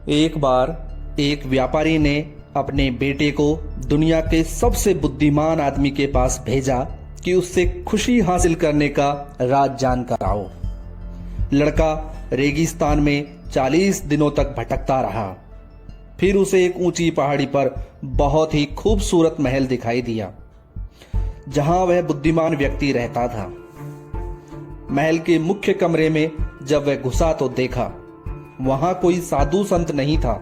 एक बार एक व्यापारी ने अपने बेटे को दुनिया के सबसे बुद्धिमान आदमी के पास भेजा कि उससे खुशी हासिल करने का राज जानकर आओ। लड़का रेगिस्तान में 40 दिनों तक भटकता रहा। फिर उसे एक ऊंची पहाड़ी पर बहुत ही खूबसूरत महल दिखाई दिया, जहां वह बुद्धिमान व्यक्ति रहता था। महल के मुख्य कमरे में जब वह घुसा तो देखा वहां कोई साधु संत नहीं था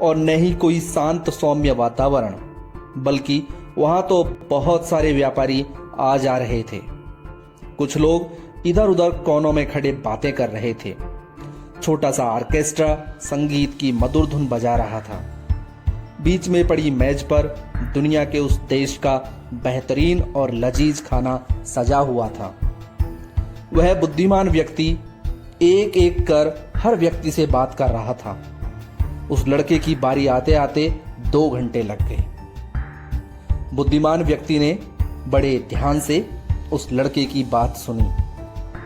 और न ही कोई शांत सौम्य वातावरण, बल्कि वहां तो बहुत सारे व्यापारी आ जा रहे थे। कुछ लोग इधर उधर कोनों में खड़े बातें कर रहे थे। छोटा सा ऑर्केस्ट्रा संगीत की मधुर धुन बजा रहा था। बीच में पड़ी मेज पर दुनिया के उस देश का बेहतरीन और लजीज खाना सजा हुआ था। वह बुद्धिमान व्यक्ति एक एक कर हर व्यक्ति से बात कर रहा था। उस लड़के की बारी आते आते 2 घंटे लग गए। बुद्धिमान व्यक्ति ने बड़े ध्यान से उस लड़के की बात सुनी,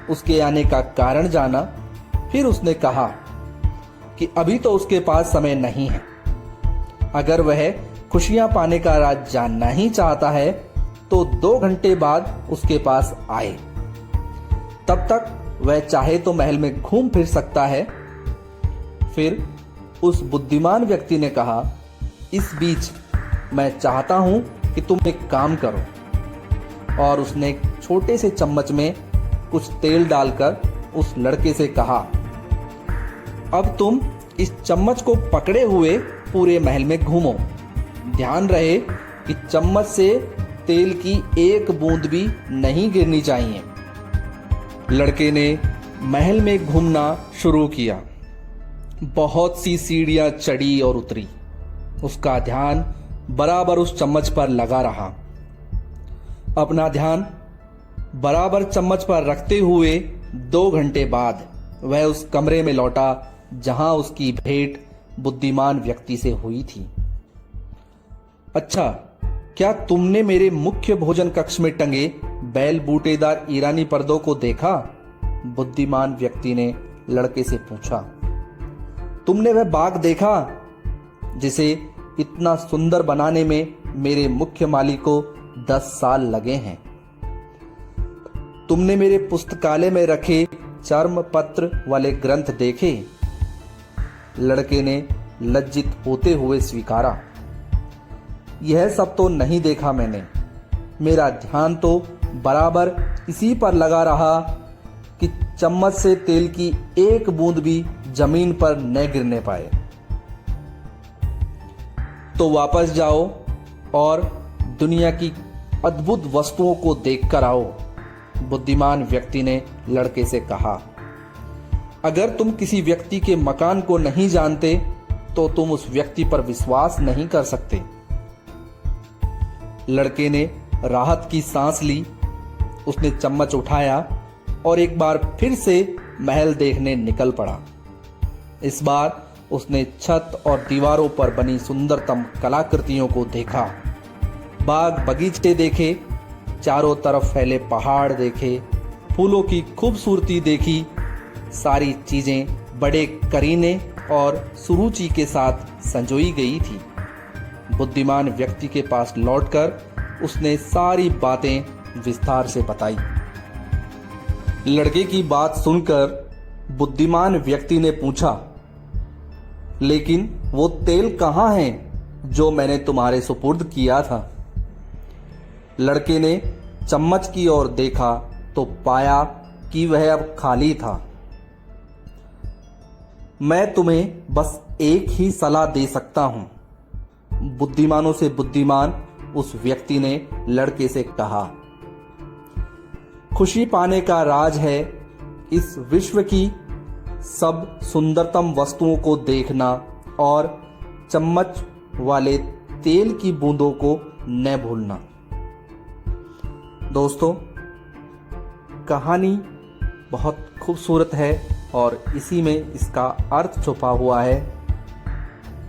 उसके आने का कारण जाना। फिर उसने कहा कि अभी तो उसके पास समय नहीं है। अगर वह खुशियां पाने का राज जानना ही चाहता है तो 2 घंटे बाद उसके पास आए। तब तक वह चाहे तो महल में घूम फिर सकता है। फिर उस बुद्धिमान व्यक्ति ने कहा, इस बीच मैं चाहता हूं कि तुम एक काम करो। और उसने एक छोटे से चम्मच में कुछ तेल डालकर उस लड़के से कहा, अब तुम इस चम्मच को पकड़े हुए पूरे महल में घूमो। ध्यान रहे कि चम्मच से तेल की एक बूंद भी नहीं गिरनी चाहिए। लड़के ने महल में घूमना शुरू किया। बहुत सी सीढ़ियां चढ़ी और उतरी। उसका ध्यान बराबर उस चम्मच पर लगा रहा। अपना ध्यान बराबर चम्मच पर रखते हुए 2 घंटे बाद वह उस कमरे में लौटा जहां उसकी भेंट बुद्धिमान व्यक्ति से हुई थी। अच्छा, क्या तुमने मेरे मुख्य भोजन कक्ष में टंगे बैल बूटेदार ईरानी पर्दों को देखा? बुद्धिमान व्यक्ति ने लड़के से पूछा। तुमने वह बाग देखा जिसे इतना सुंदर बनाने में मेरे मुख्य माली को 10 साल लगे हैं? तुमने मेरे पुस्तकालय में रखे चर्म पत्र वाले ग्रंथ देखे? लड़के ने लज्जित होते हुए स्वीकारा, यह सब तो नहीं देखा मैंने। मेरा ध्यान तो बराबर इसी पर लगा रहा कि चम्मच से तेल की एक बूंद भी जमीन पर न गिरने पाए। तो वापस जाओ और दुनिया की अद्भुत वस्तुओं को देखकर आओ, बुद्धिमान व्यक्ति ने लड़के से कहा। अगर तुम किसी व्यक्ति के मकान को नहीं जानते तो तुम उस व्यक्ति पर विश्वास नहीं कर सकते। लड़के ने राहत की सांस ली। उसने चम्मच उठाया और एक बार फिर से महल देखने निकल पड़ा। इस बार उसने छत और दीवारों पर बनी सुंदरतम कलाकृतियों को देखा। बाग बगीचे देखे, चारों तरफ फैले पहाड़ देखे, फूलों की खूबसूरती देखी। सारी चीजें बड़े करीने और सुरुचि के साथ संजोई गई थी। बुद्धिमान व्यक्ति के पास लौटकर उसने सारी बातें विस्तार से बताई। लड़के की बात सुनकर बुद्धिमान व्यक्ति ने पूछा, लेकिन वो तेल कहाँ है जो मैंने तुम्हारे सुपुर्द किया था? लड़के ने चम्मच की ओर देखा तो पाया कि वह अब खाली था। मैं तुम्हें बस एक ही सलाह दे सकता हूं, बुद्धिमानों से बुद्धिमान उस व्यक्ति ने लड़के से कहा। खुशी पाने का राज है इस विश्व की सब सुंदरतम वस्तुओं को देखना और चम्मच वाले तेल की बूंदों को न भूलना। दोस्तों, कहानी बहुत खूबसूरत है और इसी में इसका अर्थ छुपा हुआ है।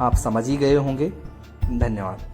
आप समझ ही गए होंगे। धन्यवाद।